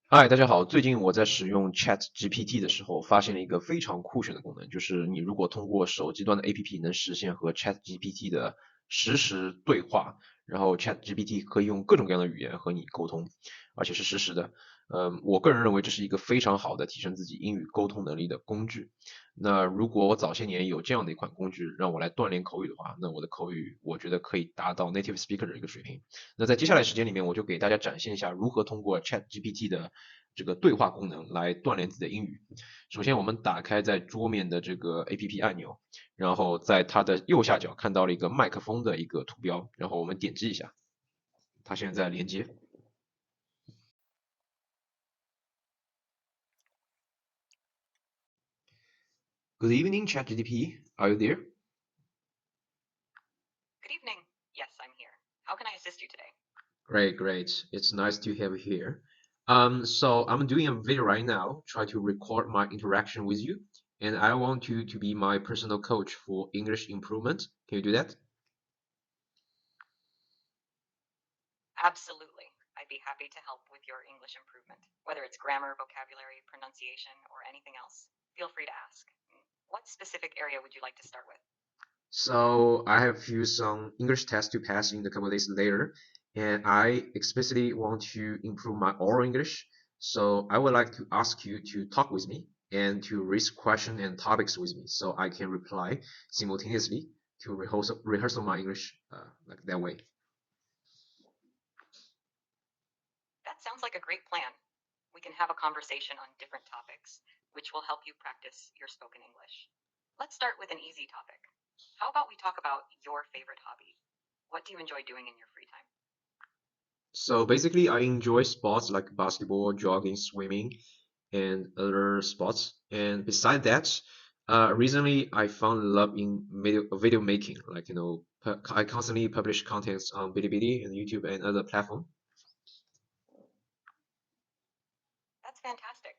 嗨，大家好。最近我在使用 ChatGPT 的时候，发现了一个非常酷炫的功能，就是你如果通过手机端的 APP 能实现和 ChatGPT 的实时对话，然后 ChatGPT 可以用各种各样的语言和你沟通，而且是实时的。我个人认为这是一个非常好的提升自己英语沟通能力的工具。那如果我早些年有这样的一款工具让我来锻炼口语的话，那我的口语我觉得可以达到 native speaker 的一个水平。那在接下来时间里面，我就给大家展现一下如何通过 ChatGPT 的这个对话功能来锻炼自己的英语。首先，我们打开在桌面的这个 APP 按钮，然后在它的右下角看到了一个麦克风的一个图标，然后我们点击一下，它现在在连接。Good evening, ChatGPT. Are you there? Good evening. Yes, I'm here. How can I assist you today? Great, great. It's nice to have you here. So I'm doing a video right now, try to record my interaction with you, and I want you to be my personal coach for English improvement. Can you do that? Absolutely. I'd be happy to help with your English improvement, whether it's grammar, vocabulary, pronunciation, or anything else. Feel free to ask. What specific area would you like to start with? So I have few some English tests to pass in a couple of days later, and I explicitly want to improve my oral English. So I would like to ask you to talk with me and to raise questions and topics with me, so I can reply simultaneously to rehearsal my English like that way. That sounds like a great plan. We can have a conversation on different topics, which will help you practice your spoken English. Let's start with an easy topic. How about we talk about your favorite hobby? What do you enjoy doing in your free time? So basically, I enjoy sports like basketball, jogging, swimming, and other sports. And beside that, recently I found love in video making. Like I constantly publish contents on Bilibili and YouTube and other platforms. That's fantastic.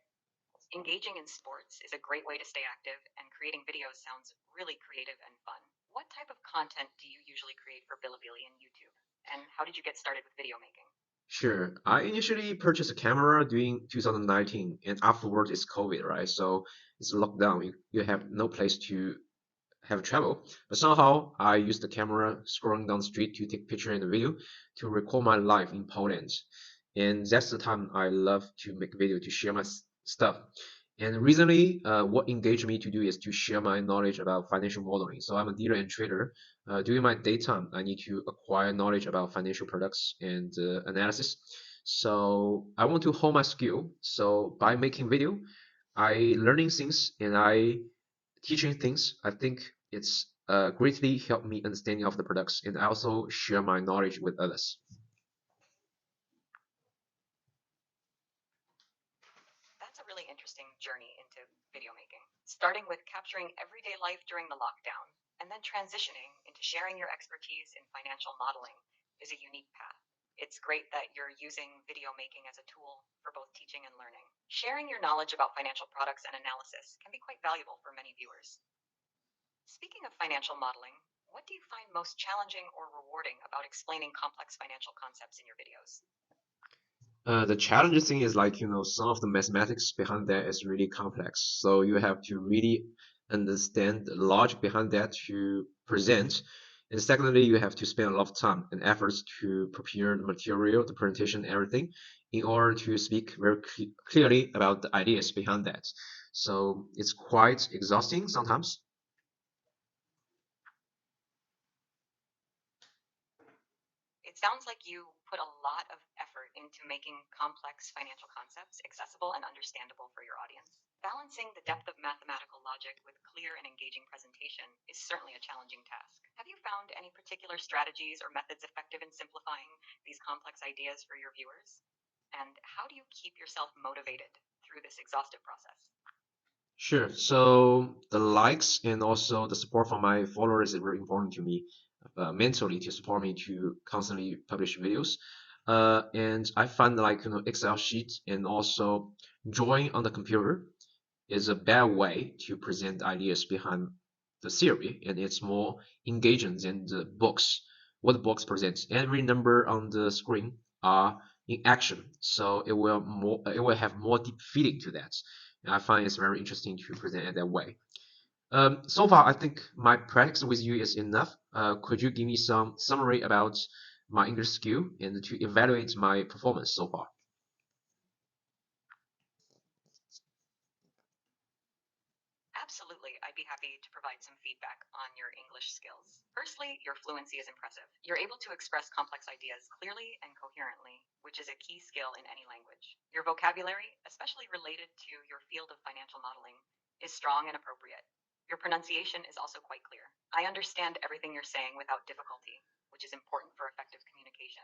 Engaging in sports is a great way to stay active, and creating videos sounds really creative and fun. What type of content do you usually create for Bilibili and YouTube? And how did you get started with video making? Sure. I initially purchased a camera during 2019, and afterwards it's COVID, right? So it's lockdown. You have no place to have travel. But somehow I used the camera scrolling down the street to take picture and video to record my life in Poland. And that's the time I love to make video to share my stuff. And recently, what engaged me to do is to share my knowledge about financial modeling. So I'm a dealer and trader. During my daytime, I need to acquire knowledge about financial products and analysis. So I want to hone my skill. So by making video, I learning things and I teaching things. I think it's greatly helped me understanding of the products, and I also share my knowledge with others. That's a really interesting journey into video making, starting with capturing everyday life during the lockdown and then transitioning into sharing your expertise in financial modeling is a unique path. It's great that you're using video making as a tool for both teaching and learning. Sharing your knowledge about financial products and analysis can be quite valuable for many viewers. Speaking of financial modeling, what do you find most challenging or rewarding about explaining complex financial concepts in your videos? The challenging thing is like, some of the mathematics behind that is really complex. So you have to really understand the logic behind that to present. And secondly, you have to spend a lot of time and efforts to prepare the material, the presentation, everything in order to speak very clearly about the ideas behind that. So it's quite exhausting sometimes. It sounds like you put a lot of effort into making complex financial concepts accessible and understandable for your audience. Balancing the depth of mathematical logic with clear and engaging presentation is certainly a challenging task. Have you found any particular strategies or methods effective in simplifying these complex ideas for your viewers? And how do you keep yourself motivated through this exhaustive process? Sure. So the likes and also the support from my followers is very important to me, mentally to support me to constantly publish videos. And I find like Excel sheets and also drawing on the computer is a better way to present ideas behind the theory, and it's more engaging than the books. What the books presents. Every number on the screen are in action. So it will have more deep feeling to that. And I find it's very interesting to present it that way. So far, I think my practice with you is enough. Could you give me some summary about my English skill and to evaluate my performance so far? Absolutely, I'd be happy to provide some feedback on your English skills. Firstly, your fluency is impressive. You're able to express complex ideas clearly and coherently, which is a key skill in any language. Your vocabulary, especially related to your field of financial modeling, is strong and appropriate. Your pronunciation is also quite clear. I understand everything you're saying without difficulty, which is important for effective communication.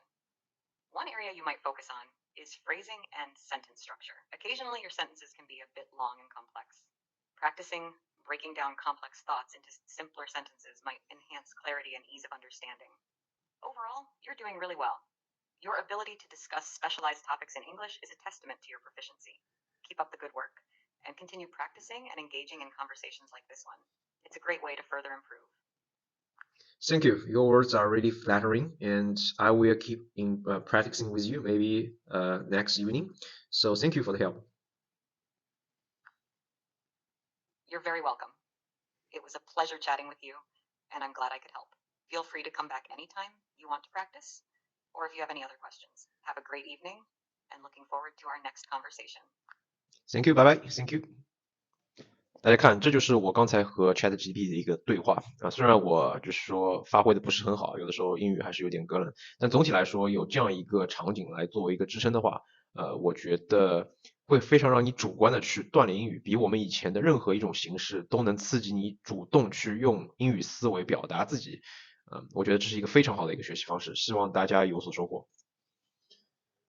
One area you might focus on is phrasing and sentence structure. Occasionally, your sentences can be a bit long and complex. Practicing breaking down complex thoughts into simpler sentences might enhance clarity and ease of understanding. Overall, you're doing really well. Your ability to discuss specialized topics in English is a testament to your proficiency. Keep up the good work, and continue practicing and engaging in conversations like this one. It's a great way to further improve. Thank you. Your words are really flattering, and I will keep practicing with you maybe next evening. So thank you for the help. You're very welcome. It was a pleasure chatting with you, and I'm glad I could help. Feel free to come back anytime you want to practice, or if you have any other questions. Have a great evening, and looking forward to our next conversation. Thank you. Bye bye. Thank you. 大家看，这就是我刚才和 ChatGPT 的一个对话啊。虽然我就是说发挥的不是很好，有的时候英语还是有点咯楞，但总体来说，有这样一个场景来作为一个支撑的话，我觉得会非常让你主观的去锻炼英语，比我们以前的任何一种形式都能刺激你主动去用英语思维表达自己。我觉得这是一个非常好的一个学习方式，希望大家有所收获。